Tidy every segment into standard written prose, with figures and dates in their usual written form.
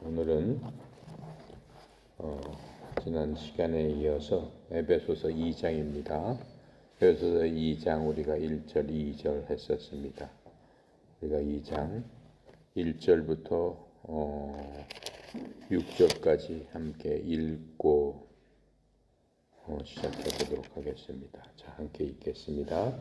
오늘은 지난 시간에 이어서 에베소서 2장입니다. 에베소서 2장 우리가 1절, 2절 했었습니다. 우리가 2장 1절부터 6절까지 함께 읽고 시작해 보도록 하겠습니다. 자, 함께 읽겠습니다.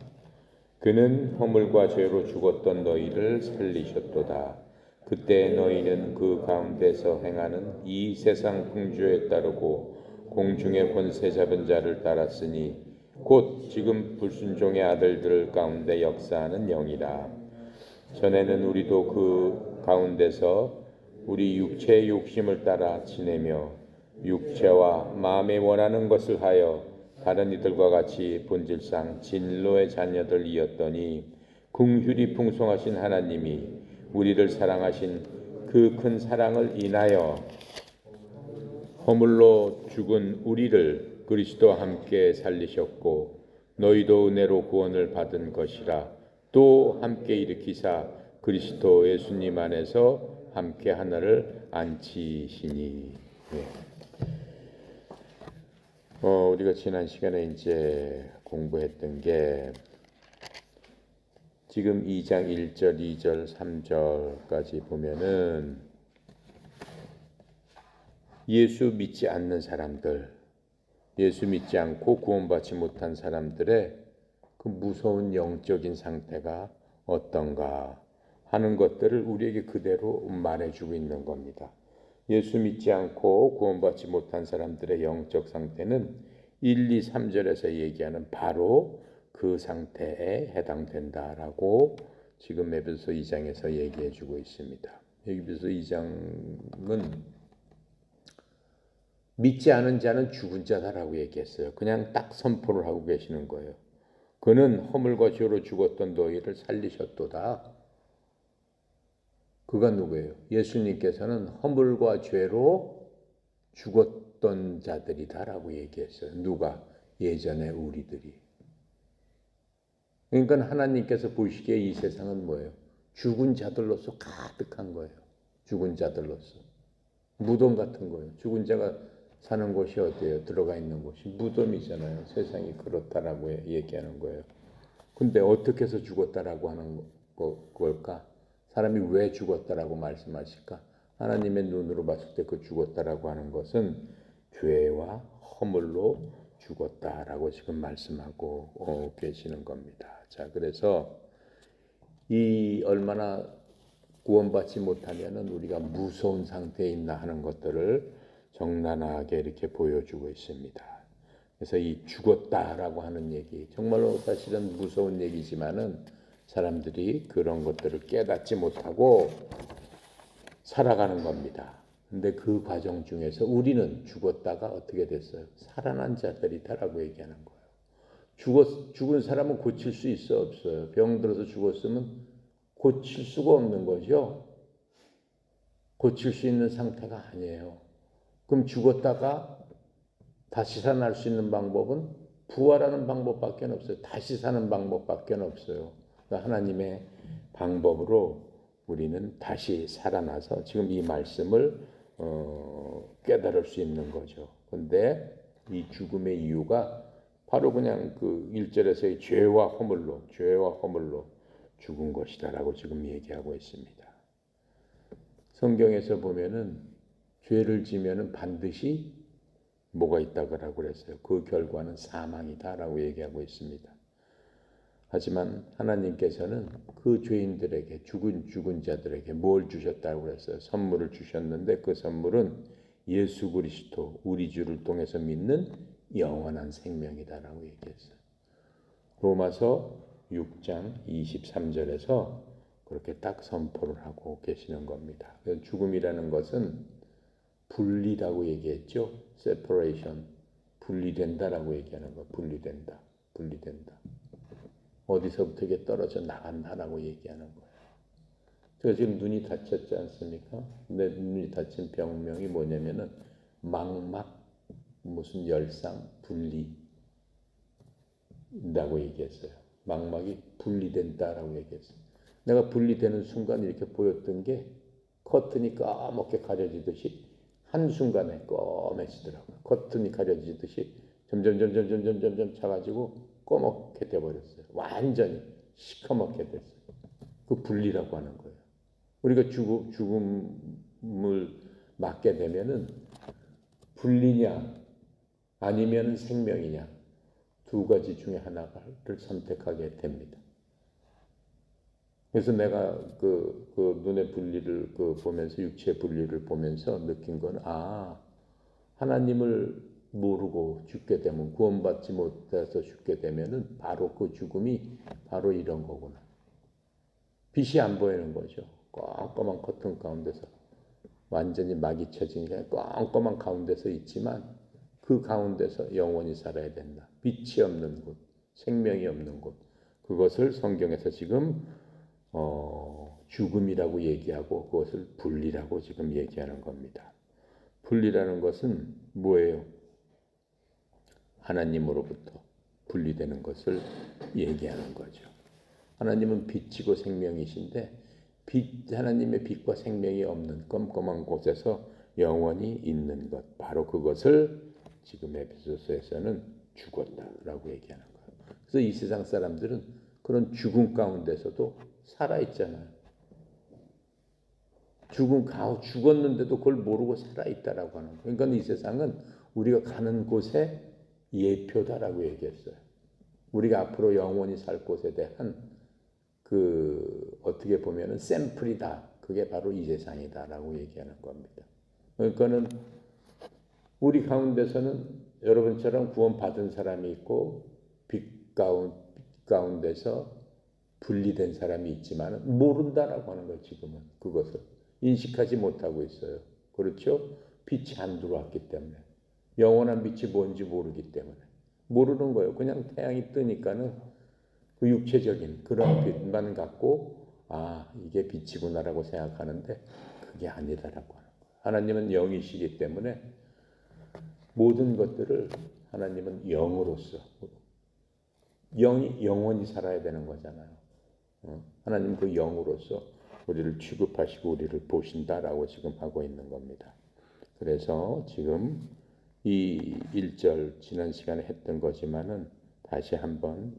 그는 허물과 죄로 죽었던 너희를 살리셨도다. 그때 너희는 그 가운데서 행하는 이 세상 풍조에 따르고 공중의 권세 잡은 자를 따랐으니 곧 지금 불순종의 아들들 가운데 역사하는 영이라. 전에는 우리도 그 가운데서 우리 육체의 욕심을 따라 지내며 육체와 마음에 원하는 것을 하여 다른 이들과 같이 본질상 진노의 자녀들이었더니 긍휼이 풍성하신 하나님이 우리를 사랑하신 그 큰 사랑을 인하여 허물로 죽은 우리를 그리스도와 함께 살리셨고 너희도 은혜로 구원을 받은 것이라. 또 함께 일으키사 그리스도 예수님 안에서 함께 하늘을 앉히시니. 우리가 지난 시간에 이제 공부했던 게 지금 2장 1절, 2절, 3절까지 보면은 예수 믿지 않는 사람들, 예수 믿지 않고 구원받지 못한 사람들의 그 무서운 영적인 상태가 어떤가 하는 것들을 우리에게 그대로 말해주고 있는 겁니다. 예수 믿지 않고 구원받지 못한 사람들의 영적 상태는 1, 2, 3절에서 얘기하는 바로 그 상태에 해당된다라고 지금 에베소 2장에서 얘기해 주고 있습니다. 에베소 2장은 믿지 않은 자는 죽은 자다라고 얘기했어요. 그냥 딱 선포를 하고 계시는 거예요. 그는 허물과 죄로 죽었던 너희를 살리셨도다. 그가 누구예요? 예수님께서는 허물과 죄로 죽었던 자들이다라고 얘기했어요. 누가? 예전에 우리들이. 그러니까 하나님께서 보시기에 이 세상은 뭐예요? 죽은 자들로서 가득한 거예요. 죽은 자들로서. 무덤 같은 거예요. 죽은 자가 사는 곳이 어디예요? 들어가 있는 곳이 무덤이잖아요. 세상이 그렇다라고 얘기하는 거예요. 근데 어떻게 해서 죽었다라고 하는 걸까? 사람이 왜 죽었다라고 말씀하실까? 하나님의 눈으로 봤을 때 그 죽었다라고 하는 것은 죄와 허물로 죽었다라고 지금 말씀하고 계시는 겁니다. 자, 그래서 이 얼마나 구원받지 못하면은 우리가 무서운 상태에 있나 하는 것들을 적나라하게 이렇게 보여주고 있습니다. 그래서 이 죽었다라고 하는 얘기, 정말로 사실은 무서운 얘기지만은 사람들이 그런 것들을 깨닫지 못하고 살아가는 겁니다. 근데 그 과정 중에서 우리는 죽었다가 어떻게 됐어요? 살아난 자들이다라고 얘기하는 거예요. 죽은 사람은 고칠 수 있어 없어요? 병 들어서 죽었으면 고칠 수가 없는 거죠. 고칠 수 있는 상태가 아니에요. 그럼 죽었다가 다시 살아날 수 있는 방법은 부활하는 방법밖에 없어요. 다시 사는 방법밖에 없어요. 그러니까 하나님의 방법으로 우리는 다시 살아나서 지금 이 말씀을 깨달을 수 있는 거죠. 그런데 이 죽음의 이유가 바로 그냥 그 1절에서의 죄와 허물로 죽은 것이다라고 지금 얘기하고 있습니다. 성경에서 보면은 죄를 지면은 반드시 뭐가 있다고 그랬어요. 그 결과는 사망이다라고 얘기하고 있습니다. 하지만 하나님께서는 그 죄인들에게 죽은 자들에게 뭘 주셨다고 그랬어요. 선물을 주셨는데 그 선물은 예수 그리스도 우리 주를 통해서 믿는 영원한 생명이다라고 얘기했어요. 로마서 6장 23절에서 그렇게 딱 선포를 하고 계시는 겁니다. 죽음이라는 것은 분리라고 얘기했죠. separation. 분리된다라고 얘기하는 거. 분리된다. 어디서부터 이게 떨어져 나간다라고 얘기하는 거예요. 제가 지금 눈이 다쳤지 않습니까? 내 눈이 다친 병명이 뭐냐면은 망막 무슨 열상 분리라고 얘기했어요. 망막이 분리된다라고 얘기했어요. 내가 분리되는 순간 이렇게 보였던 게 커튼이 까맣게 가려지듯이 한순간에 검해지더라고요. 커튼이 가려지듯이 점점 차가지고 꺼멓게 돼버렸어요. 완전히 시커멓게 됐어요. 그 분리라고 하는 거예요. 우리가 죽음을 맞게 되면은 분리냐 아니면 생명이냐 두 가지 중에 하나를 선택하게 됩니다. 그래서 내가 그 눈의 분리를 보면서 육체 분리를 보면서 느낀 건 하나님을 모르고 죽게 되면 구원받지 못해서 죽게 되면은 바로 그 죽음이 바로 이런 거구나. 빛이 안 보이는 거죠. 껌껌한 커튼 가운데서 완전히 막이 쳐진 게 껌껌한 가운데서 있지만 그 가운데서 영원히 살아야 된다. 빛이 없는 곳, 생명이 없는 곳. 그것을 성경에서 지금 죽음이라고 얘기하고 그것을 분리라고 지금 얘기하는 겁니다. 분리라는 것은 뭐예요? 하나님으로부터 분리되는 것을 얘기하는 거죠. 하나님은 빛이고 생명이신데 하나님의 빛과 생명이 없는 껌껌한 곳에서 영원히 있는 것, 바로 그것을 지금 에베소서에서는 죽었다라고 얘기하는 거예요. 그래서 이 세상 사람들은 그런 죽음 가운데서도 살아있잖아요. 죽었는데도 그걸 모르고 살아있다라고 하는 거예요. 그러니까 이 세상은 우리가 가는 곳의 예표다라고 얘기했어요. 우리가 앞으로 영원히 살 곳에 대한 어떻게 보면은 샘플이다. 그게 바로 이 세상이다라고 얘기하는 겁니다. 그러니까는 우리 가운데서는 여러분처럼 구원받은 사람이 있고 빛 가운데서 분리된 사람이 있지만 모른다라고 하는 거예요. 지금은 그것을 인식하지 못하고 있어요. 그렇죠? 빛이 안 들어왔기 때문에 영원한 빛이 뭔지 모르기 때문에 모르는 거예요. 그냥 태양이 뜨니까는 그 육체적인 그런 빛만 갖고 이게 빛이구나라고 생각하는데 그게 아니다라고 하는 거예요. 하나님은 영이시기 때문에 모든 것들을 하나님은 영으로서 영이 영원히 살아야 되는 거잖아요. 하나님 그 영으로서 우리를 취급하시고 우리를 보신다라고 지금 하고 있는 겁니다. 그래서 지금 이 1절 지난 시간에 했던 거지만은 다시 한번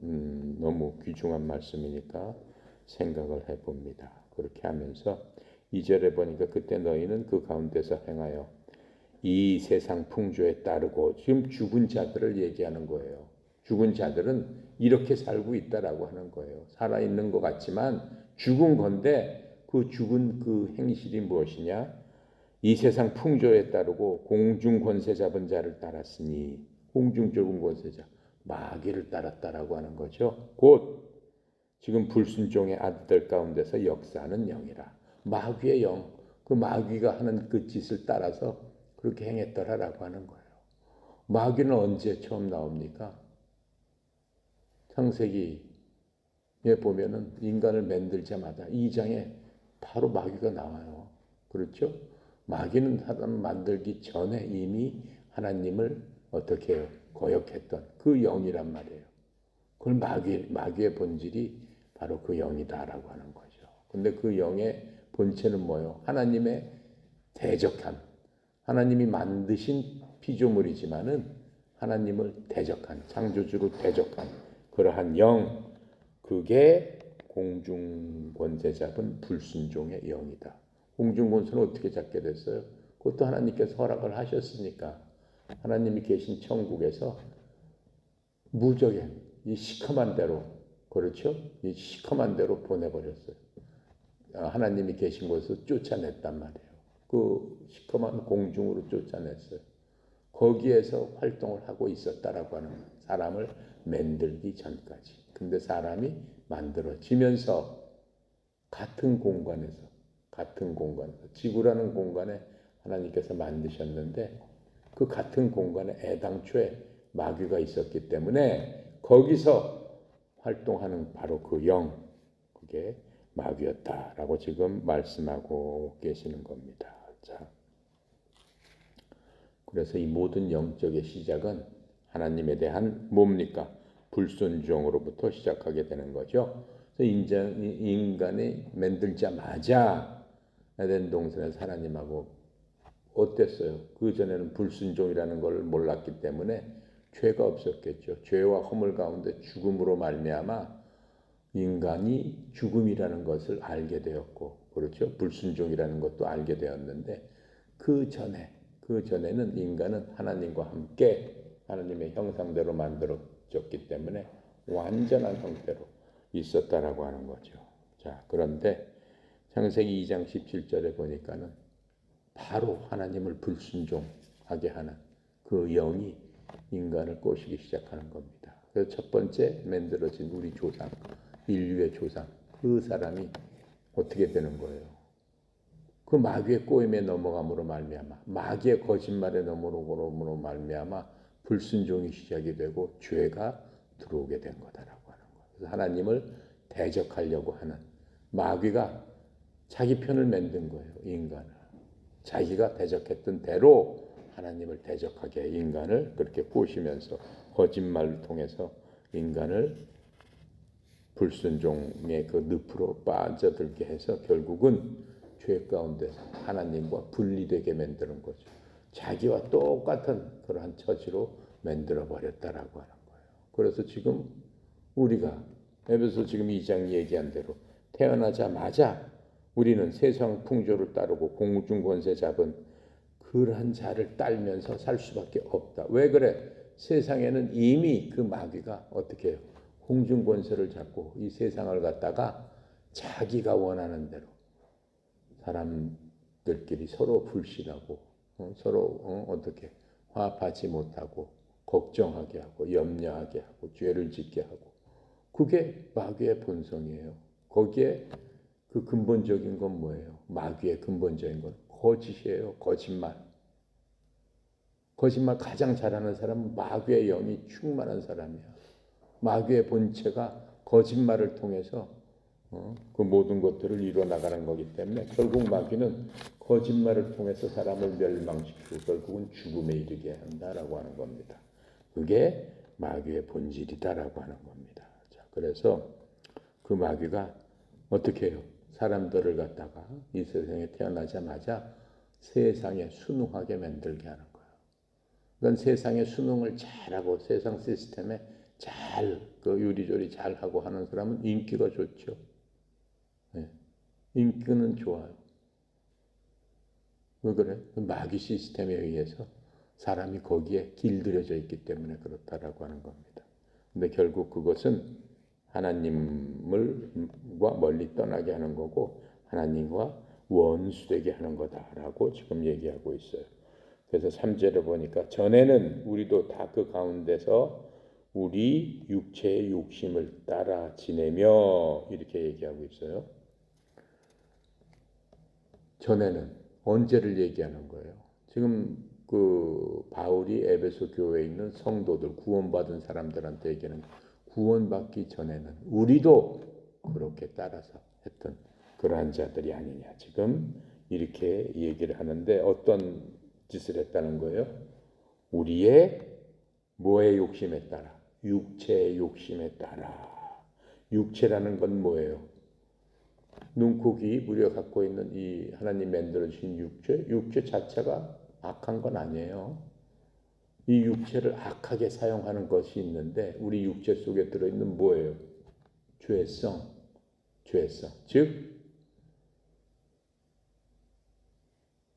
너무 귀중한 말씀이니까 생각을 해봅니다. 그렇게 하면서 2절에 보니까 그때 너희는 그 가운데서 행하여 이 세상 풍조에 따르고 지금 죽은 자들을 얘기하는 거예요. 죽은 자들은 이렇게 살고 있다라고 하는 거예요. 살아있는 것 같지만 죽은 건데 그 죽은 그 행실이 무엇이냐? 이 세상 풍조에 따르고 공중 권세 잡은 자를 따랐으니 공중 좁은 권세자 마귀를 따랐다라고 하는 거죠. 곧 지금 불순종의 아들들 가운데서 역사하는 영이라. 마귀의 영, 그 마귀가 하는 그 짓을 따라서 그렇게 행했더라라고 하는 거예요. 마귀는 언제 처음 나옵니까? 창세기에 보면은 인간을 만들자마자 2장에 바로 마귀가 나와요. 그렇죠? 마귀는 사람 만들기 전에 이미 하나님을 어떻게 해요? 거역했던 그 영이란 말이에요. 그걸 마귀의 본질이 바로 그 영이다라고 하는 거죠. 근데 그 영의 본체는 뭐예요? 하나님의 대적한, 하나님이 만드신 피조물이지만은 하나님을 대적한, 창조주로 대적한 그러한 영, 그게 공중 권세 잡은 불순종의 영이다. 공중 권세는 어떻게 잡게 됐어요? 그것도 하나님께서 허락을 하셨으니까 하나님이 계신 천국에서 무적의 이 시커먼 대로, 그렇죠? 이 시커먼 대로 보내버렸어요. 하나님이 계신 곳에서 쫓아냈단 말이에요. 그 시커먼 공중으로 쫓아냈어요. 거기에서 활동을 하고 있었다라고 하는 거예요. 사람을 만들기 전까지. 근데 사람이 만들어지면서 같은 공간에서 지구라는 공간에 하나님께서 만드셨는데 그 같은 공간에 애당초에 마귀가 있었기 때문에 거기서 활동하는 바로 그 영, 그게 마귀였다라고 지금 말씀하고 계시는 겁니다. 자, 그래서 이 모든 영적의 시작은 하나님에 대한 뭡니까? 불순종으로부터 시작하게 되는 거죠. 그래서 인간이 만들자마자 에덴 동산에서 하나님하고 어땠어요? 그 전에는 불순종이라는 걸 몰랐기 때문에 죄가 없었겠죠. 죄와 허물 가운데 죽음으로 말미암아 인간이 죽음이라는 것을 알게 되었고, 그렇죠? 불순종이라는 것도 알게 되었는데 그 전에는 인간은 하나님과 함께 하나님의 형상대로 만들어졌기 때문에 완전한 형태로 있었다라고 하는 거죠. 자, 그런데 창세기 2장 17절에 보니까는 바로 하나님을 불순종하게 하는 그 영이 인간을 꼬시기 시작하는 겁니다. 그래서 첫 번째 만들어진 우리 조상, 인류의 조상, 그 사람이 어떻게 되는 거예요? 그 마귀의 꼬임에 넘어감으로 말미암아, 마귀의 거짓말에 넘어감으로 말미암아 불순종이 시작이 되고 죄가 들어오게 된 거다라고 하는 거예요. 그래서 하나님을 대적하려고 하는 마귀가 자기 편을 만든 거예요, 인간을. 자기가 대적했던 대로 하나님을 대적하게 인간을 그렇게 꼬시면서 거짓말을 통해서 인간을 불순종의 그 늪으로 빠져들게 해서 결국은 죄 가운데서 하나님과 분리되게 만드는 거죠. 자기와 똑같은 그러한 처지로 만들어 버렸다라고 하는 거예요. 그래서 지금 우리가 에베소 지금 2장 얘기한 대로 태어나자마자 우리는 세상 풍조를 따르고 공중 권세 잡은 그러한 자를 따르면서 살 수밖에 없다. 왜 그래? 세상에는 이미 그 마귀가 어떻게 해요? 공중 권세를 잡고 이 세상을 갖다가 자기가 원하는 대로 사람들끼리 서로 불신하고 서로 어떻게 화합하지 못하고 걱정하게 하고 염려하게 하고 죄를 짓게 하고 그게 마귀의 본성이에요. 거기에 그 근본적인 건 뭐예요? 마귀의 근본적인 건 거짓이에요. 거짓말. 거짓말 가장 잘하는 사람은 마귀의 영이 충만한 사람이야. 마귀의 본체가 거짓말을 통해서 그 모든 것들을 이루어 나가는 거기 때문에 결국 마귀는 거짓말을 통해서 사람을 멸망시키고 결국은 죽음에 이르게 한다라고 하는 겁니다. 그게 마귀의 본질이다라고 하는 겁니다. 자, 그래서 그 마귀가 어떻게 해요? 사람들을 갖다가 이 세상에 태어나자마자 세상에 순응하게 만들게 하는 거예요. 그건 세상에 순응을 잘하고 세상 시스템에 그 요리조리 잘하고 하는 사람은 인기가 좋죠. 네. 인기는 좋아요. 왜 그래? 마귀 시스템에 의해서 사람이 거기에 길들여져 있기 때문에 그렇다라고 하는 겁니다. 근데 결국 그것은 하나님과 멀리 떠나게 하는 거고 하나님과 원수되게 하는 거다라고 지금 얘기하고 있어요. 그래서 3절에 보니까 전에는 우리도 다 그 가운데서 우리 육체의 욕심을 따라 지내며 이렇게 얘기하고 있어요. 전에는 언제를 얘기하는 거예요? 지금 그 바울이 에베소 교회에 있는 성도들 구원받은 사람들한테 얘기하는 구원받기 전에는 우리도 그렇게 따라서 했던 그러한 자들이 아니냐. 지금 이렇게 얘기를 하는데 어떤 짓을 했다는 거예요? 우리의 뭐의 욕심에 따라? 육체의 욕심에 따라. 육체라는 건 뭐예요? 눈, 코, 귀, 우리가 갖고 있는 이 하나님 만들어주신 육체 자체가 악한 건 아니에요. 이 육체를 악하게 사용하는 것이 있는데 우리 육체 속에 들어있는 뭐예요? 죄성. 즉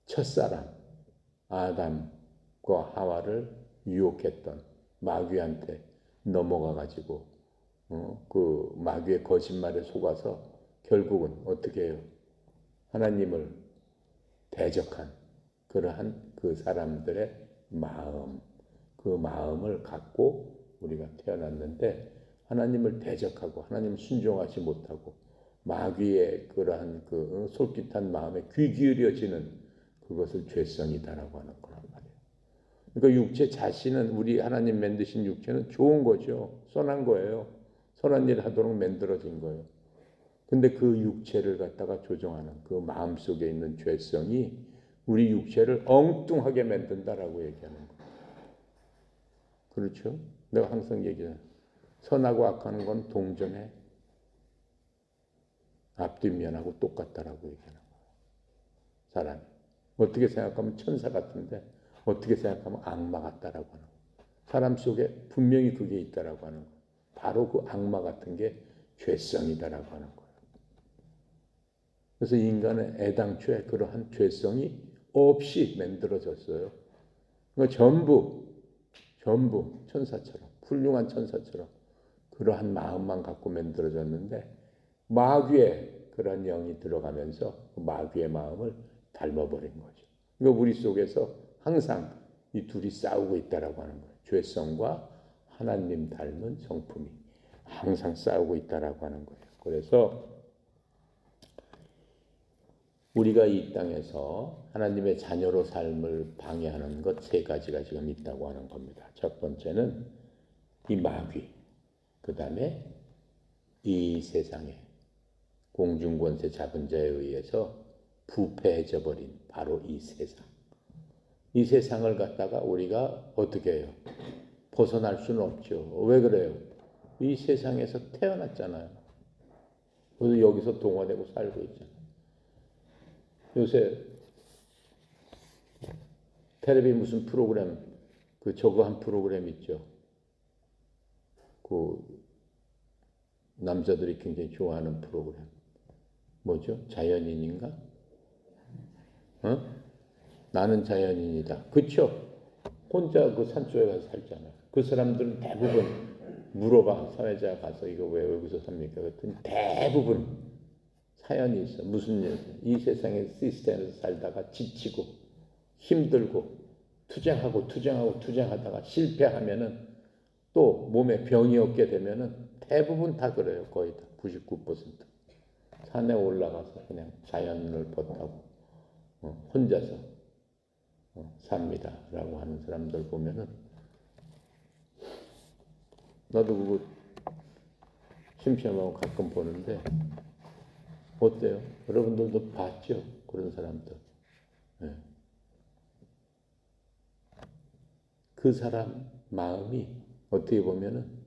첫사람 아담과 하와를 유혹했던 마귀한테 넘어가 가지고 그 마귀의 거짓말에 속아서 결국은 어떻게 해요? 하나님을 대적한 그러한 그 사람들의 그 마음을 갖고 우리가 태어났는데 하나님을 대적하고 하나님을 순종하지 못하고 마귀의 그러한 그 솔깃한 마음에 귀 기울여지는 그것을 죄성이다라고 하는 거란 말이에요. 그러니까 육체 자신은 우리 하나님 만드신 육체는 좋은 거죠. 선한 거예요. 선한 일 하도록 만들어진 거예요. 근데 그 육체를 갖다가 조종하는 그 마음 속에 있는 죄성이 우리 육체를 엉뚱하게 만든다라고 얘기하는 거예요. 그렇죠? 내가 항상 얘기해요. 선하고 악하는 건 동전의 앞뒷면하고 똑같다라고 얘기하는 거예요. 사람이. 어떻게 생각하면 천사 같은데 어떻게 생각하면 악마 같다라고 하는 거예요. 사람 속에 분명히 그게 있다라고 하는 거예요. 바로 그 악마 같은 게 죄성이다라고 하는 거예요. 그래서 인간은 애당초에 그러한 죄성이 없이 만들어졌어요. 그러니까 전부 천사처럼, 훌륭한 천사처럼 그러한 마음만 갖고 만들어졌는데 마귀의 그런 영이 들어가면서 그 마귀의 마음을 닮아버린 거죠. 그러니까 우리 속에서 항상 이 둘이 싸우고 있다라고 하는 거예요. 죄성과 하나님 닮은 성품이 항상 싸우고 있다라고 하는 거예요. 그래서 우리가 이 땅에서 하나님의 자녀로 삶을 방해하는 것 세 가지가 지금 있다고 하는 겁니다. 첫 번째는 이 마귀, 그 다음에 이 세상에 공중권세 잡은 자에 의해서 부패해져 버린 바로 이 세상. 이 세상을 갖다가 우리가 어떻게 해요? 벗어날 수는 없죠. 왜 그래요? 이 세상에서 태어났잖아요. 그래서 여기서 동화되고 살고 있잖아요. 요새 텔레비 무슨 프로그램, 그 저거 한 프로그램 있죠. 그 남자들이 굉장히 좋아하는 프로그램. 뭐죠? 자연인인가? 어? 나는 자연인이다. 그쵸? 혼자 그 산속에 가서 살잖아요. 그 사람들은 대부분 물어봐. 사회자 가서 이거 왜 여기서 삽니까? 그랬더니 대부분 사연이 있어. 무슨 일? 이 세상의 시스템에서 살다가 지치고 힘들고 투쟁하다가 실패하면은 또 몸에 병이 없게 되면은 대부분 다 그래요. 거의 다 99%. 산에 올라가서 그냥 자연을 벗하고 혼자서 삽니다라고 하는 사람들 보면은 나도 그거 심심하고 가끔 보는데 어때요? 여러분들도 봤죠? 그런 사람들. 네. 그 사람 마음이 어떻게 보면은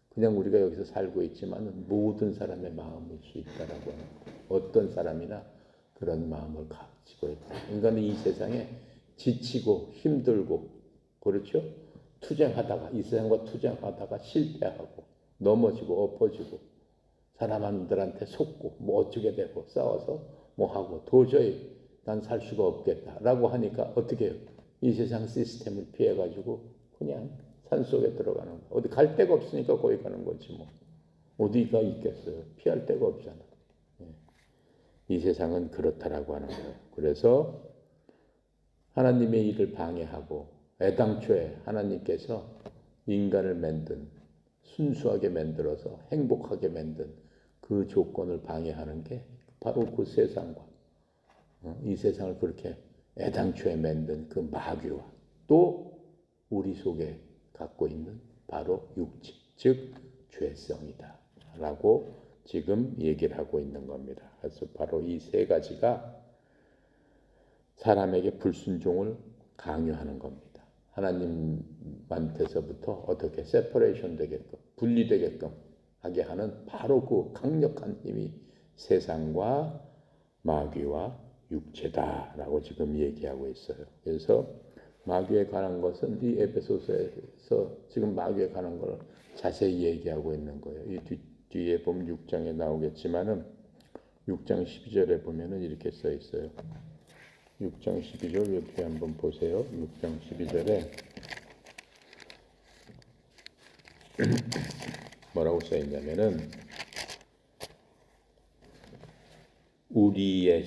그냥 우리가 여기서 살고 있지만 모든 사람의 마음일 수 있다라고 하는 거예요. 어떤 사람이나 그런 마음을 가지고 있다. 인간은 이 세상에 지치고 힘들고 그렇죠? 이 세상과 투쟁하다가 실패하고 넘어지고 엎어지고 사람들한테 속고 뭐 어쩌게 되고 싸워서 뭐 하고 도저히 난 살 수가 없겠다라고 하니까 어떻게 해요? 이 세상 시스템을 피해가지고 그냥 산속에 들어가는 거예요. 어디 갈 데가 없으니까 거기 가는 거지 뭐. 어디가 있겠어요? 피할 데가 없잖아. 이 세상은 그렇다라고 하는 거예요. 그래서 하나님의 일을 방해하고 애당초에 하나님께서 인간을 만든 순수하게 만들어서 행복하게 만든 그 조건을 방해하는 게 바로 그 세상과 이 세상을 그렇게 애당초에 만든 그 마귀와 또 우리 속에 갖고 있는 바로 육체, 즉 죄성이다 라고 지금 얘기를 하고 있는 겁니다. 그래서 바로 이 세 가지가 사람에게 불순종을 강요하는 겁니다. 하나님한테서부터 어떻게 세퍼레이션 되게끔 분리되게끔 하게 하는 바로 그 강력한 힘이 세상과 마귀와 육체다라고 지금 얘기하고 있어요. 그래서 마귀에 관한 것은 이 에베소서에서 지금 마귀에 관한 걸 자세히 얘기하고 있는 거예요. 이 뒤에 보면 6장에 나오겠지만은 6장 12절에 보면은 이렇게 써 있어요. 6장 12절 이렇게 한번 보세요. 6장 12절에 뭐라고 써 있냐면은 우리의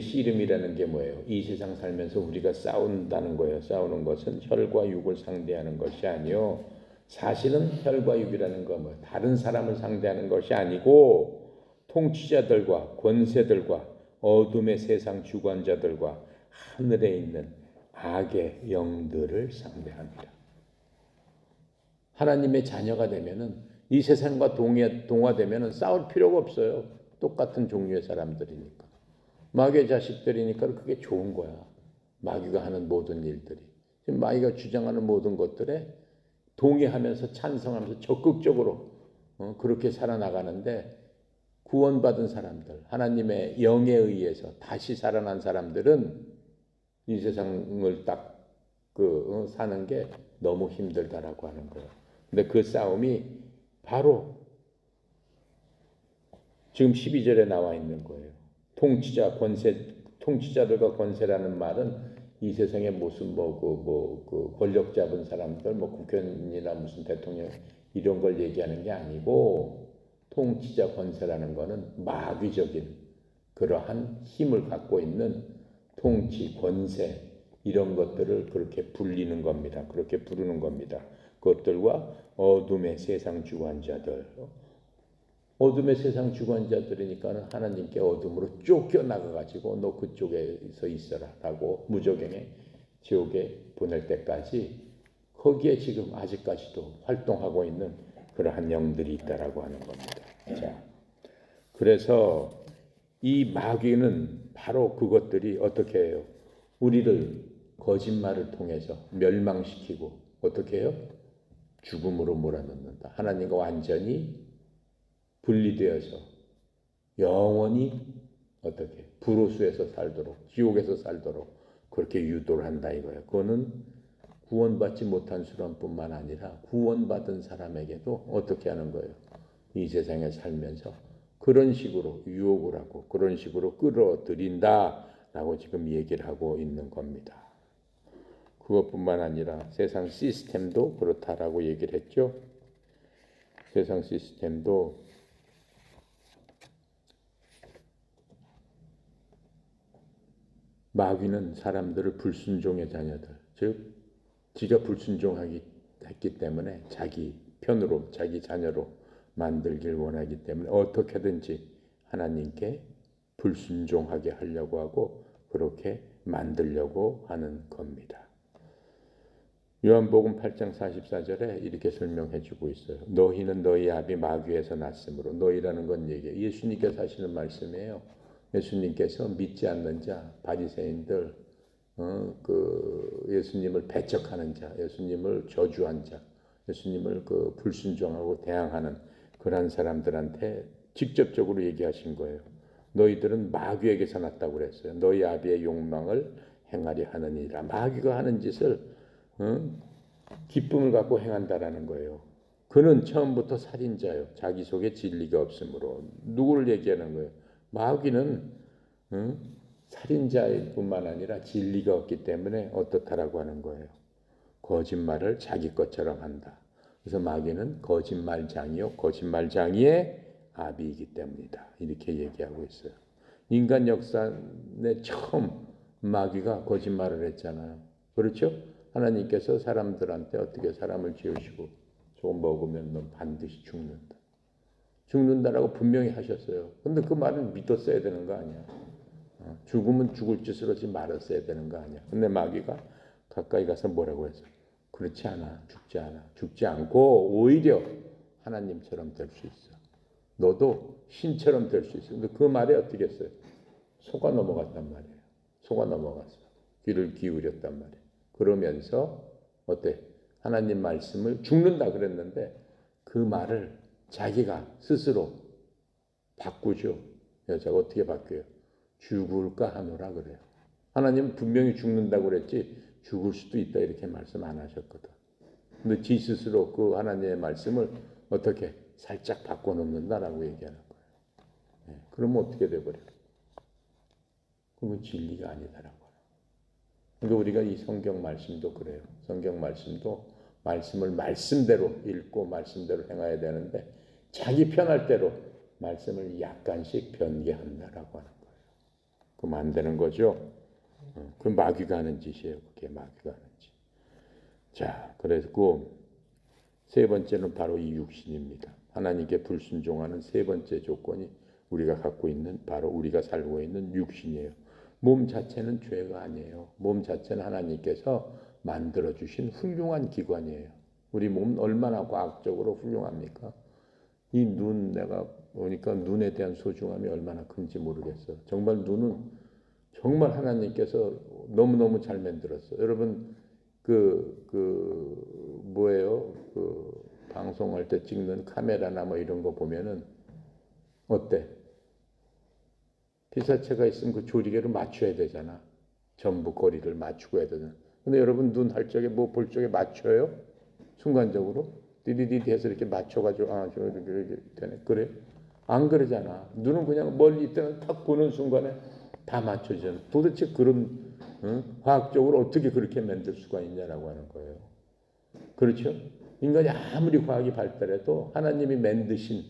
씨름이라는 게 뭐예요? 이 세상 살면서 우리가 싸운다는 거예요. 싸우는 것은 혈과 육을 상대하는 것이 아니요. 사실은 혈과 육이라는 건 뭐 다른 사람을 상대하는 것이 아니고 통치자들과 권세들과 어둠의 세상 주관자들과 하늘에 있는 악의 영들을 상대합니다. 하나님의 자녀가 되면은 이 세상과 동화되면은 싸울 필요가 없어요. 똑같은 종류의 사람들이니까. 마귀의 자식들이니까 그게 좋은 거야. 마귀가 하는 모든 일들이. 지금 마귀가 주장하는 모든 것들에 동의하면서 찬성하면서 적극적으로 그렇게 살아나가는데 구원받은 사람들, 하나님의 영에 의해서 다시 살아난 사람들은 이 세상을 딱 사는 게 너무 힘들다라고 하는 거예요. 근데 그 싸움이 바로 지금 12절에 나와 있는 거예요. 통치자들과 권세라는 말은 이 세상에 무슨 권력 잡은 사람들, 국회의원이나 무슨 대통령 이런 걸 얘기하는 게 아니고, 통치자 권세라는 거는 마귀적인 그러한 힘을 갖고 있는 통치, 권세 이런 것들을 그렇게 불리는 겁니다. 그렇게 부르는 겁니다. 그것들과 어둠의 세상 주관자들. 어둠의 세상 주관자들이니까 하나님께 어둠으로 쫓겨나가가지고 너 그쪽에서 있어라라고 무저갱에 지옥에 보낼 때까지 거기에 지금 아직까지도 활동하고 있는 그러한 영들이 있다라고 하는 겁니다. 자, 그래서 이 마귀는 바로 그것들이 어떻게 해요? 우리를 거짓말을 통해서 멸망시키고 어떻게 해요? 죽음으로 몰아넣는다. 하나님과 완전히 분리되어서 영원히 어떻게 불호수에서 살도록, 지옥에서 살도록 그렇게 유도를 한다 이거예요. 그거는 구원받지 못한 사람뿐만 아니라 구원받은 사람에게도 어떻게 하는 거예요? 이 세상에 살면서 그런 식으로 유혹을 하고 그런 식으로 끌어들인다라고 지금 얘기를 하고 있는 겁니다. 그것뿐만 아니라 세상 시스템도 그렇다라고 얘기를 했죠. 세상 시스템도 마귀는 사람들을 불순종의 자녀들, 즉 지가 불순종했기 때문에 자기 편으로, 자기 자녀로 만들길 원하기 때문에 어떻게든지 하나님께 불순종하게 하려고 하고 그렇게 만들려고 하는 겁니다. 요한복음 8장 44절에 이렇게 설명해 주고 있어요. 너희는 너희 아비 마귀에서 났으므로, 너희라는 건 얘기예요. 예수님께서 하시는 말씀이에요. 예수님께서 믿지 않는 자, 바리새인들, 예수님을 배척하는 자, 예수님을 저주한 자, 예수님을 불순종하고 대항하는 그런 사람들한테 직접적으로 얘기하신 거예요. 너희들은 마귀에게서 났다고 그랬어요. 너희 아비의 욕망을 행하려 하느니라. 마귀가 하는 짓을 기쁨을 갖고 행한다라는 거예요. 그는 처음부터 살인자요. 자기 속에 진리가 없으므로. 누구를 얘기하는 거예요? 마귀는 살인자일 뿐만 아니라 진리가 없기 때문에 어떻다라고 하는 거예요. 거짓말을 자기 것처럼 한다. 그래서 마귀는 거짓말장이요, 거짓말장이의 아비이기 때문이다. 이렇게 얘기하고 있어요. 인간 역사에 처음 마귀가 거짓말을 했잖아요. 그렇죠? 하나님께서 사람들한테 어떻게 사람을 지으시고 저거 먹으면 넌 반드시 죽는다. 죽는다라고 분명히 하셨어요. 근데 그 말을 믿었어야 되는 거 아니야. 죽으면 죽을 짓을 하지 말았어야 되는 거 아니야. 근데 마귀가 가까이 가서 뭐라고 했어? 그렇지 않아. 죽지 않아. 죽지 않고 오히려 하나님처럼 될 수 있어. 너도 신처럼 될 수 있어. 근데 그 말에 어떻게 했어요? 속아 넘어갔단 말이에요. 속아 넘어갔어. 귀를 기울였단 말이에요. 그러면서 어때? 하나님 말씀을 죽는다 그랬는데 그 말을 자기가 스스로 바꾸죠. 여자가 어떻게 바뀌어요? 죽을까 하노라 그래요. 하나님은 분명히 죽는다고 그랬지 죽을 수도 있다 이렇게 말씀 안 하셨거든. 근데 지 스스로 그 하나님의 말씀을 어떻게 살짝 바꿔놓는다라고 얘기하는 거예요. 네. 그러면 어떻게 돼버려요? 그건 진리가 아니다라고. 그러니까 우리가 이 성경 말씀도 그래요. 성경 말씀도 말씀을 말씀대로 읽고 말씀대로 행해야 되는데 자기 편할 대로 말씀을 약간씩 변개한다라고 하는 거예요. 그럼 안 되는 거죠. 그 마귀가 하는 짓이에요. 그게 마귀가 하는 짓. 자, 그래고 세 번째는 바로 이 육신입니다. 하나님께 불순종하는 세 번째 조건이 우리가 갖고 있는 바로 우리가 살고 있는 육신이에요. 몸 자체는 죄가 아니에요. 몸 자체는 하나님께서 만들어주신 훌륭한 기관이에요. 우리 몸은 얼마나 과학적으로 훌륭합니까? 이 눈, 내가 보니까 눈에 대한 소중함이 얼마나 큰지 모르겠어요. 정말 눈은 정말 하나님께서 너무너무 잘 만들었어요. 여러분, 뭐예요? 방송할 때 찍는 카메라나 뭐 이런 거 보면은 어때? 피사체가 있으면 그 조리개를 맞춰야 되잖아. 전부 거리를 맞추고 해야 되잖아. 근데 여러분 눈 할 적에 뭐 볼 적에 맞춰요? 순간적으로 디디디디 해서 이렇게 맞춰가지고 저 이렇게 되네. 그래? 안 그러잖아. 눈은 그냥 멀리 있다가 탁 보는 순간에 다 맞춰지잖아. 도대체 그런 화학적으로 어떻게 그렇게 만들 수가 있냐라고 하는 거예요. 그렇죠? 인간이 아무리 과학이 발달해도 하나님이 만드신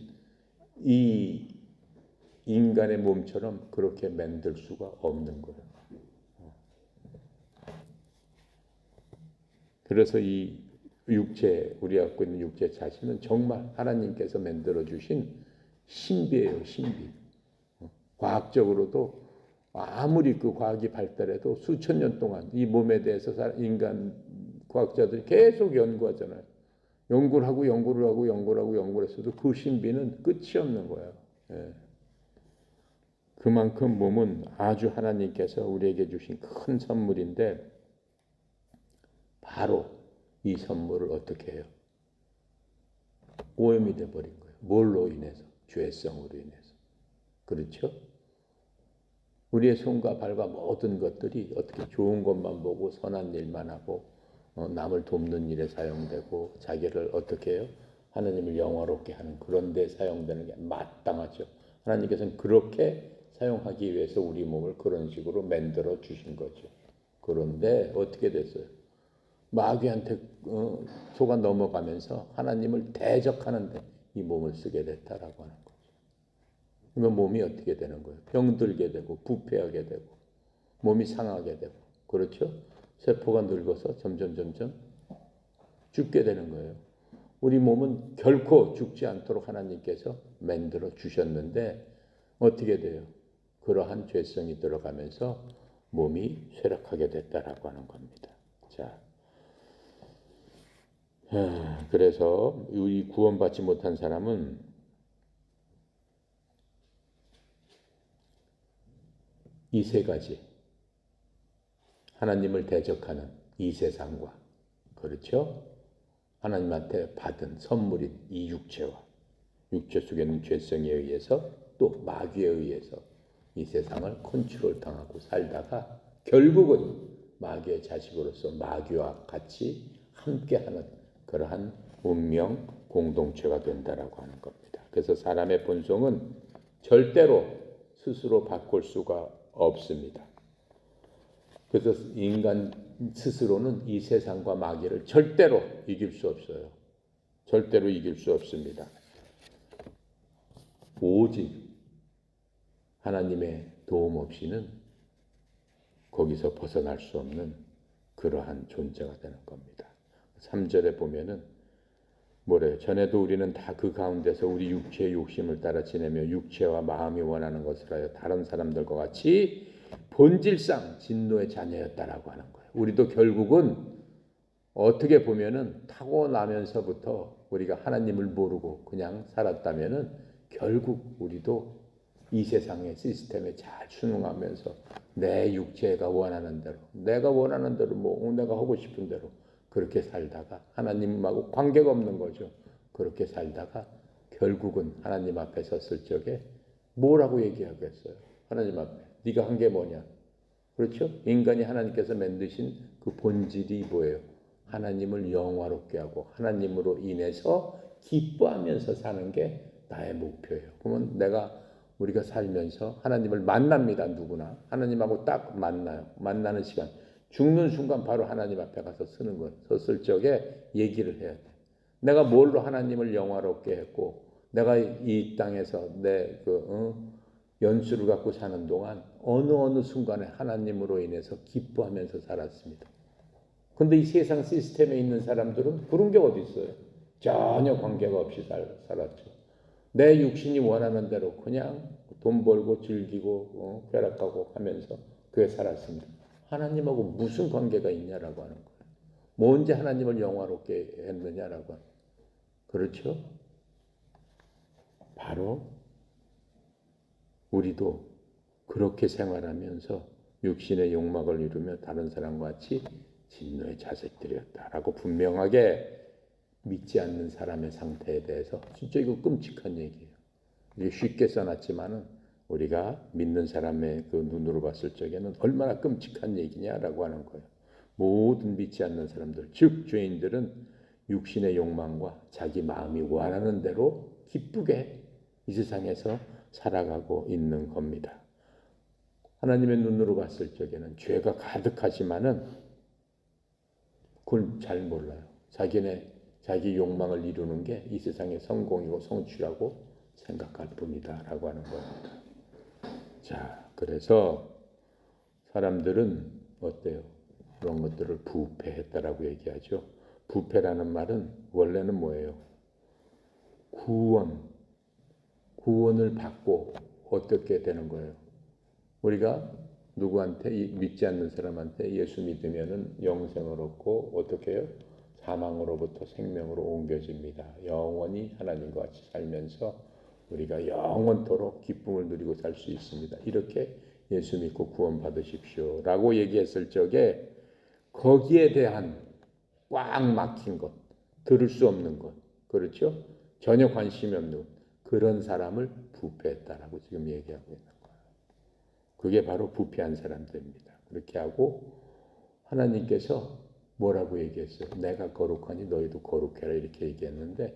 이 인간의 몸처럼 그렇게 만들 수가 없는 거예요. 그래서 이 육체, 우리가 갖고 있는 육체 자신은 정말 하나님께서 만들어 주신 신비예요, 신비. 과학적으로도 아무리 그 과학이 발달해도 수천 년 동안 이 몸에 대해서 인간 과학자들이 계속 연구하잖아요. 연구를 하고 연구를 하고 연구를 하고 연구를 했어도 그 신비는 끝이 없는 거예요. 예. 그만큼 몸은 아주 하나님께서 우리에게 주신 큰 선물인데 바로 이 선물을 어떻게 해요? 오염이 돼버린 거예요. 뭘로 인해서? 죄성으로 인해서. 그렇죠? 우리의 손과 발과 모든 것들이 어떻게 좋은 것만 보고 선한 일만 하고 남을 돕는 일에 사용되고 자기를 어떻게 해요? 하나님을 영화롭게 하는 그런 데 사용되는 게 마땅하죠. 하나님께서는 그렇게 사용하기 위해서 우리 몸을 그런 식으로 만들어 주신 거죠. 그런데 어떻게 됐어요? 마귀한테 속아 넘어가면서 하나님을 대적하는데 이 몸을 쓰게 됐다라고 하는 거죠. 그러면 몸이 어떻게 되는 거예요? 병들게 되고 부패하게 되고 몸이 상하게 되고 그렇죠? 세포가 늙어서 점점 죽게 되는 거예요. 우리 몸은 결코 죽지 않도록 하나님께서 만들어 주셨는데 어떻게 돼요? 그러한 죄성이 들어가면서 몸이 쇠락하게 됐다라고 하는 겁니다. 자, 그래서 이 구원받지 못한 사람은 이 세 가지 하나님을 대적하는 이 세상과 그렇죠? 하나님한테 받은 선물인 이 육체와 육체 속에 있는 죄성에 의해서 또 마귀에 의해서 이 세상을 컨트롤 당하고 살다가 결국은 마귀의 자식으로서 마귀와 같이 함께하는 그러한 운명 공동체가 된다라고 하는 겁니다. 그래서 사람의 본성은 절대로 스스로 바꿀 수가 없습니다. 그래서 인간 스스로는 이 세상과 마귀를 절대로 이길 수 없어요. 절대로 이길 수 없습니다. 오직 하나님의 도움 없이는 거기서 벗어날 수 없는 그러한 존재가 되는 겁니다. 3절에 보면은 뭐래요? 전에도 우리는 다 그 가운데서 우리 육체의 욕심을 따라 지내며 육체와 마음이 원하는 것을 하여 다른 사람들과 같이 본질상 진노의 자녀였다라고 하는 거예요. 우리도 결국은 어떻게 보면은 타고나면서부터 우리가 하나님을 모르고 그냥 살았다면은 결국 우리도 이 세상의 시스템에 잘 순응하면서 내 육체가 원하는 대로 내가 원하는 대로 내가 하고 싶은 대로 그렇게 살다가 하나님하고 관계가 없는 거죠. 그렇게 살다가 결국은 하나님 앞에 섰을 적에 뭐라고 얘기하겠어요? 하나님 앞에 네가 한 게 뭐냐? 그렇죠? 인간이 하나님께서 만드신 그 본질이 뭐예요? 하나님을 영화롭게 하고 하나님으로 인해서 기뻐하면서 사는 게 나의 목표예요. 그러면 우리가 살면서 하나님을 만납니다. 누구나. 하나님하고 딱 만나요. 만나는 시간. 죽는 순간 바로 하나님 앞에 가서 서는 거예요. 섰을 적에 얘기를 해야 돼. 내가 뭘로 하나님을 영화롭게 했고 내가 이 땅에서 내 연수를 갖고 사는 동안 어느 순간에 하나님으로 인해서 기뻐하면서 살았습니다. 근데 이 세상 시스템에 있는 사람들은 그런 게 어디 있어요? 전혀 관계가 없이 살았죠. 내 육신이 원하는 대로 그냥 돈 벌고 즐기고 쾌락하고 하면서 그게 살았습니다. 하나님하고 무슨 관계가 있냐라고 하는 거예요. 뭐 언제 하나님을 영화롭게 했느냐라고 하는 거예요. 그렇죠? 바로 우리도 그렇게 생활하면서 육신의 욕망을 이루며 다른 사람과 같이 진노의 자식들이었다라고 분명하게 믿지 않는 사람의 상태에 대해서 진짜 이거 끔찍한 얘기예요. 이게 쉽게 써놨지만은 우리가 믿는 사람의 그 눈으로 봤을 적에는 얼마나 끔찍한 얘기냐라고 하는 거예요. 모든 믿지 않는 사람들, 즉 죄인들은 육신의 욕망과 자기 마음이 원하는 대로 기쁘게 이 세상에서 살아가고 있는 겁니다. 하나님의 눈으로 봤을 적에는 죄가 가득하지만은 그걸 잘 몰라요. 자기 욕망을 이루는 게 이 세상의 성공이고 성취라고 생각할 뿐이다라고 하는 겁니다. 자, 그래서 사람들은 어때요? 그런 것들을 부패했다라고 얘기하죠. 부패라는 말은 원래는 뭐예요? 구원을 받고 어떻게 되는 거예요? 우리가 누구한테 믿지 않는 사람한테 예수 믿으면은 영생을 얻고 어떻게 해요? 사망으로부터 생명으로 옮겨집니다. 영원히 하나님과 같이 살면서 우리가 영원토록 기쁨을 누리고 살 수 있습니다. 이렇게 예수 믿고 구원 받으십시오 라고 얘기했을 적에 거기에 대한 꽉 막힌 것, 들을 수 없는 것, 그렇죠? 전혀 관심이 없는 것, 그런 사람을 부패했다라고 지금 얘기하고 있는 거예요. 그게 바로 부패한 사람들입니다. 그렇게 하고 하나님께서 뭐라고 얘기했어요? 내가 거룩하니 너희도 거룩해라 이렇게 얘기했는데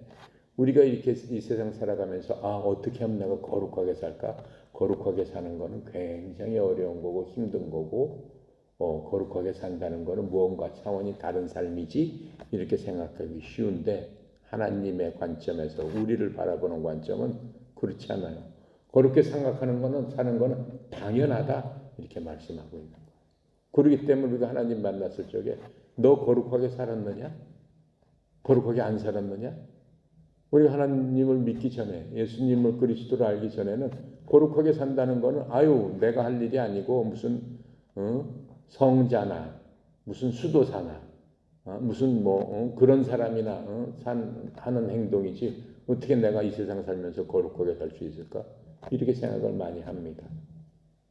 우리가 이렇게 이 세상 살아가면서 어떻게 하면 내가 거룩하게 살까? 거룩하게 사는 거는 굉장히 어려운 거고 힘든 거고 거룩하게 산다는 거는 무언가 차원이 다른 삶이지 이렇게 생각하기 쉬운데 하나님의 관점에서 우리를 바라보는 관점은 그렇지 않아요. 거룩게 생각하는 거는 사는 거는 당연하다 이렇게 말씀하고 있는 거예요. 그렇기 때문에 우리가 하나님 만났을 적에 너 거룩하게 살았느냐? 거룩하게 안 살았느냐? 우리가 하나님을 믿기 전에 예수님을 그리스도를 알기 전에는 거룩하게 산다는 거는 내가 할 일이 아니고 무슨 성자나 무슨 수도사나 무슨 그런 사람이나 하는 행동이지 어떻게 내가 이 세상 살면서 거룩하게 살 수 있을까? 이렇게 생각을 많이 합니다.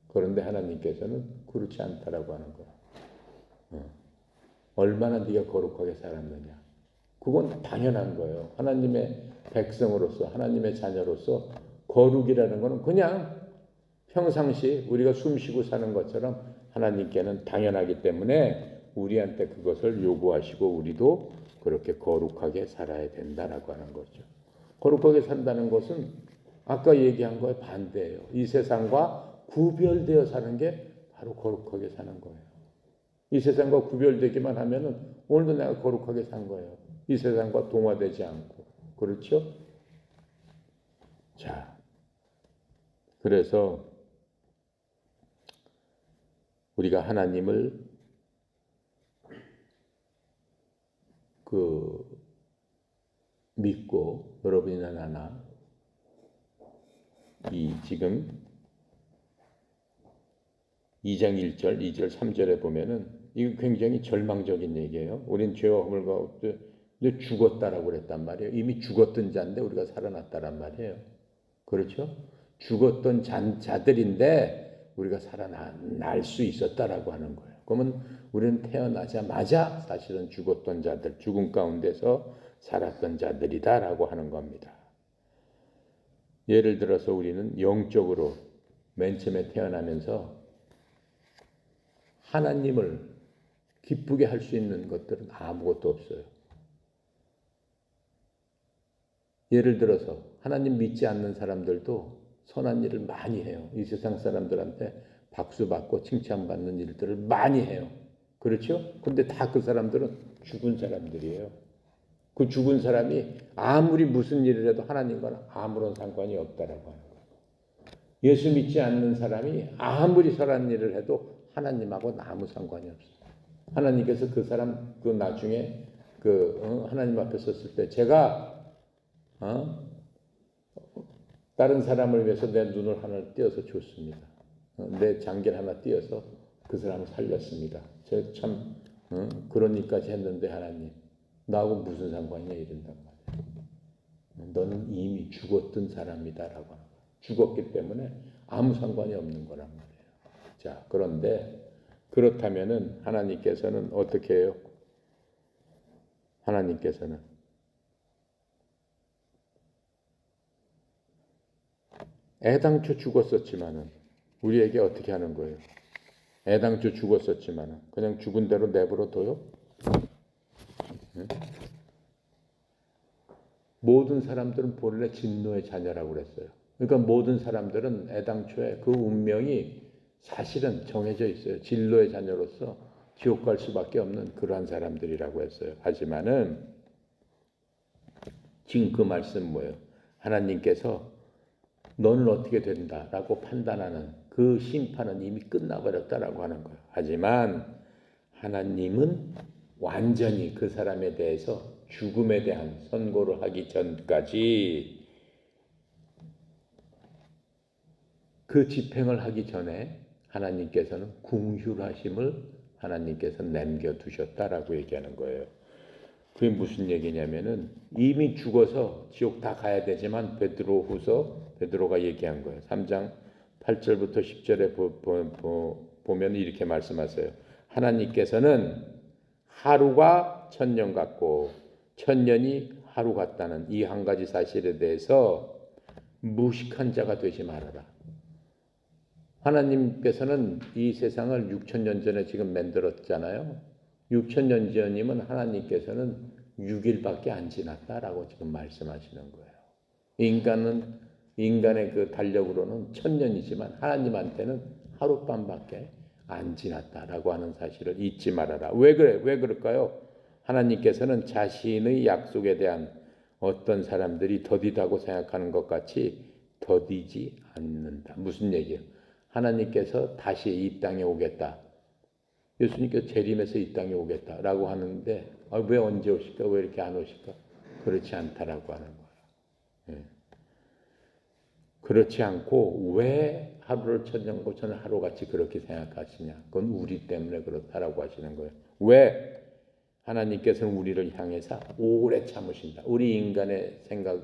그런데 하나님께서는 그렇지 않다라고 하는 거예요. 얼마나 네가 거룩하게 살았느냐? 그건 당연한 거예요. 하나님의 백성으로서 하나님의 자녀로서 거룩이라는 것은 그냥 평상시 우리가 숨쉬고 사는 것처럼 하나님께는 당연하기 때문에 우리한테 그것을 요구하시고 우리도 그렇게 거룩하게 살아야 된다라고 하는 거죠. 거룩하게 산다는 것은 아까 얘기한 거에 반대예요. 이 세상과 구별되어 사는 게 바로 거룩하게 사는 거예요. 이 세상과 구별되기만 하면은 오늘도 내가 거룩하게 산 거예요. 이 세상과 동화되지 않고. 그렇죠? 자, 그래서 우리가 하나님을 믿고 여러분이나 나나 이 지금 2장 1절, 2절, 3절에 보면은 이거 굉장히 절망적인 얘기예요. 우린 죄와 허물 가운데 죽었다라고 그랬단 말이에요. 이미 죽었던 자인데 우리가 살아났다란 말이에요. 그렇죠? 죽었던 자들인데 우리가 살아날 수 있었다라고 하는 거예요. 그러면 우리는 태어나자마자 사실은 죽었던 자들, 죽음 가운데서 살았던 자들이다라고 하는 겁니다. 예를 들어서 우리는 영적으로 맨 처음에 태어나면서 하나님을 기쁘게 할 수 있는 것들은 아무것도 없어요. 예를 들어서 하나님 믿지 않는 사람들도 선한 일을 많이 해요. 이 세상 사람들한테 박수 받고 칭찬받는 일들을 많이 해요. 그렇죠? 근데 다 그 사람들은 죽은 사람들이에요. 그 죽은 사람이 아무리 무슨 일을 해도 하나님과는 아무런 상관이 없다라고 하는 거예요. 예수 믿지 않는 사람이 아무리 선한 일을 해도 하나님하고는 아무 상관이 없어요. 하나님께서 그 사람 나중에 하나님 앞에 섰을 때 제가 다른 사람을 위해서 내 눈을 하나 띄어서 줬습니다. 내 장기를 하나 띄어서 그 사람을 살렸습니다. 제가 참 그런 일까지 했는데 하나님 나하고 무슨 상관이냐 이런단 말이에요. 너는 이미 죽었던 사람이다라고 하는 거예요. 죽었기 때문에 아무 상관이 없는 거란 말이에요. 자, 그런데 그렇다면은 하나님께서는 어떻게 해요? 하나님께서는 애당초 죽었었지만은 우리에게 어떻게 하는 거예요? 애당초 죽었었지만은 그냥 죽은 대로 내버려 둬요? 응? 모든 사람들은 본래 진노의 자녀라고 그랬어요. 그러니까 모든 사람들은 애당초에 그 운명이 사실은 정해져 있어요. 진노의 자녀로서 지옥 갈 수밖에 없는 그러한 사람들이라고 했어요. 하지만은 지금 그 말씀 뭐예요? 하나님께서 너는 어떻게 된다라고 판단하는 그 심판은 이미 끝나버렸다라고 하는 거예요. 하지만 하나님은 완전히 그 사람에 대해서 죽음에 대한 선고를 하기 전까지 그 집행을 하기 전에 하나님께서는 궁휼하심을 하나님께서 남겨두셨다라고 얘기하는 거예요. 그게 무슨 얘기냐면은 이미 죽어서 지옥 다 가야 되지만 베드로가 얘기한 거예요. 3장 8절부터 10절에 보면 이렇게 말씀하세요. 하나님께서는 하루가 천년 같고 천년이 하루 같다는 이 한 가지 사실에 대해서 무식한 자가 되지 말아라. 하나님께서는 이 세상을 6천년 전에 지금 만들었잖아요. 6천년 전이면 하나님께서는 6일밖에 안 지났다라고 지금 말씀하시는 거예요. 인간의 그 달력으로는 천년이지만 하나님한테는 하룻밤밖에 안 지났다라고 하는 사실을 잊지 말아라. 왜 그래? 왜 그럴까요? 하나님께서는 자신의 약속에 대한 어떤 사람들이 더디다고 생각하는 것 같이 더디지 않는다. 무슨 얘기예요? 하나님께서 다시 이 땅에 오겠다. 예수님께서 재림해서 이 땅에 오겠다라고 하는데 왜 언제 오실까? 왜 이렇게 안 오실까? 그렇지 않다라고 하는 거예요. 예. 그렇지 않고 왜 하루를 천년 고천 하루같이 그렇게 생각하시냐? 그건 우리 때문에 그렇다라고 하시는 거예요. 왜? 하나님께서는 우리를 향해서 오래 참으신다. 우리 인간의 생각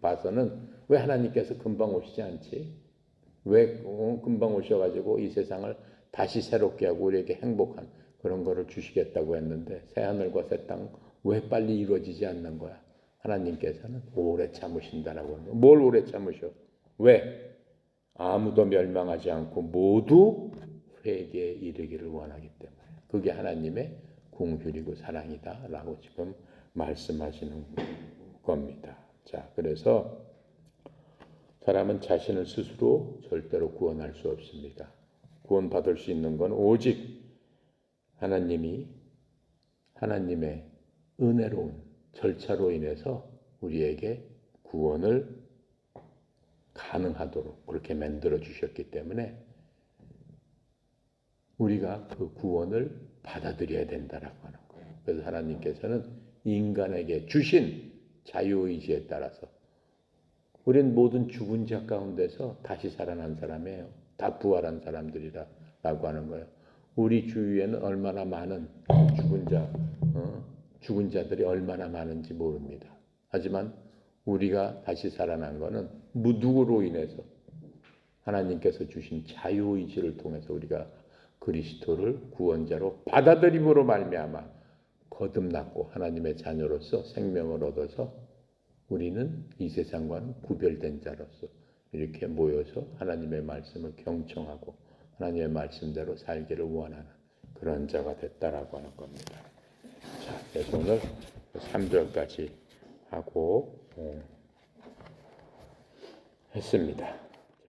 봐서는 왜 하나님께서 금방 오시지 않지? 왜 금방 오셔가지고 이 세상을 다시 새롭게 하고 우리에게 행복한 그런 거를 주시겠다고 했는데 새하늘과 새 땅 왜 빨리 이루어지지 않는 거야? 하나님께서는 오래 참으신다라고 하는 거야. 뭘 오래 참으셔? 왜? 아무도 멸망하지 않고 모두 회개에 이르기를 원하기 때문에. 그게 하나님의 긍휼이고 사랑이다라고 지금 말씀하시는 겁니다. 자, 그래서 사람은 자신을 스스로 절대로 구원할 수 없습니다. 구원받을 수 있는 건 오직 하나님의 은혜로운 절차로 인해서 우리에게 구원을 가능하도록 그렇게 만들어 주셨기 때문에 우리가 그 구원을 받아들여야 된다라고 하는 거예요. 그래서 하나님께서는 인간에게 주신 자유의지에 따라서 우리는 모든 죽은 자 가운데서 다시 살아난 사람이에요. 다 부활한 사람들이라고 하는 거예요. 우리 주위에는 얼마나 많은 죽은 자들이 얼마나 많은지 모릅니다. 하지만 우리가 다시 살아난 것은 누구로 인해서 하나님께서 주신 자유의지를 통해서 우리가 그리스도를 구원자로 받아들임으로 말미암아 거듭났고 하나님의 자녀로서 생명을 얻어서 우리는 이 세상과는 구별된 자로서 이렇게 모여서 하나님의 말씀을 경청하고 하나님의 말씀대로 살기를 원하는 그런 자가 됐다라고 하는 겁니다. 자, 그래서 오늘 3절까지 하고 했습니다.